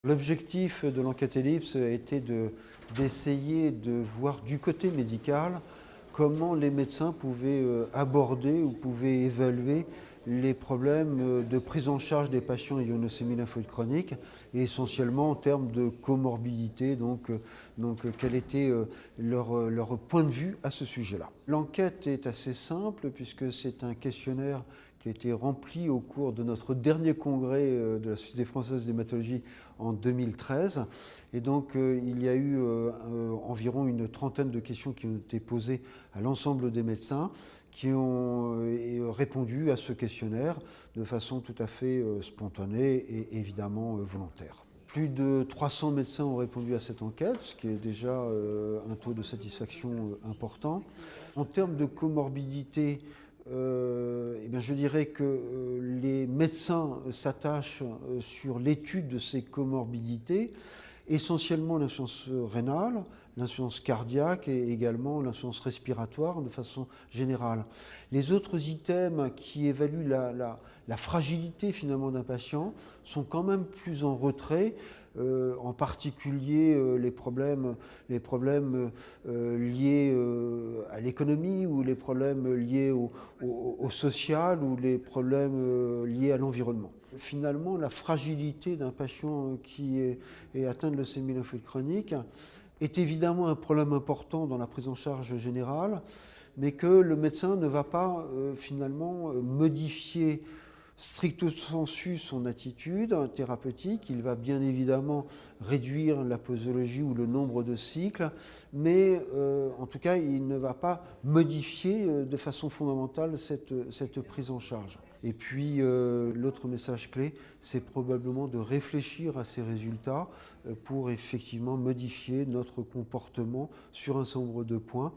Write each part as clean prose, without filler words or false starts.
L'objectif de l'enquête Ellipse a été d'essayer de voir du côté médical comment les médecins pouvaient aborder ou pouvaient évaluer les problèmes de prise en charge des patients ayant une leucémie lymphoïde chronique et essentiellement en termes de comorbidité, donc quel était leur point de vue à ce sujet-là. L'enquête est assez simple puisque c'est un questionnaire qui a été rempli au cours de notre dernier congrès de la Société française d'hématologie en 2013. Et donc il y a eu environ une trentaine de questions qui ont été posées à l'ensemble des médecins qui ont répondu à ce questionnaire de façon tout à fait spontanée et évidemment volontaire. Plus de 300 médecins ont répondu à cette enquête, ce qui est déjà un taux de satisfaction important. En termes de comorbidité, je dirais que les médecins s'attachent sur l'étude de ces comorbidités, essentiellement l'insuffisance rénale, l'insuffisance cardiaque et également l'insuffisance respiratoire de façon générale. Les autres items qui évaluent la fragilité finalement d'un patient sont quand même plus en retrait, en particulier les problèmes liés à l'économie ou les problèmes liés au social ou les problèmes liés à l'environnement. Finalement, la fragilité d'un patient qui est atteint de leucémie lymphoïde chronique est évidemment un problème important dans la prise en charge générale, mais que le médecin ne va pas finalement modifier stricto sensu son attitude thérapeutique. Il va bien évidemment réduire la posologie ou le nombre de cycles, mais en tout cas, il ne va pas modifier de façon fondamentale cette prise en charge. Et puis, l'autre message clé, c'est probablement de réfléchir à ces résultats pour effectivement modifier notre comportement sur un certain nombre de points.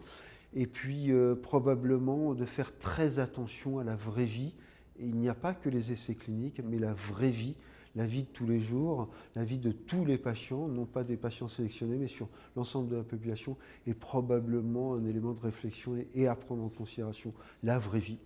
Et puis, probablement de faire très attention à la vraie vie. Et il n'y a pas que les essais cliniques, mais la vraie vie, la vie de tous les jours, la vie de tous les patients, non pas des patients sélectionnés, mais sur l'ensemble de la population, est probablement un élément de réflexion et à prendre en considération la vraie vie.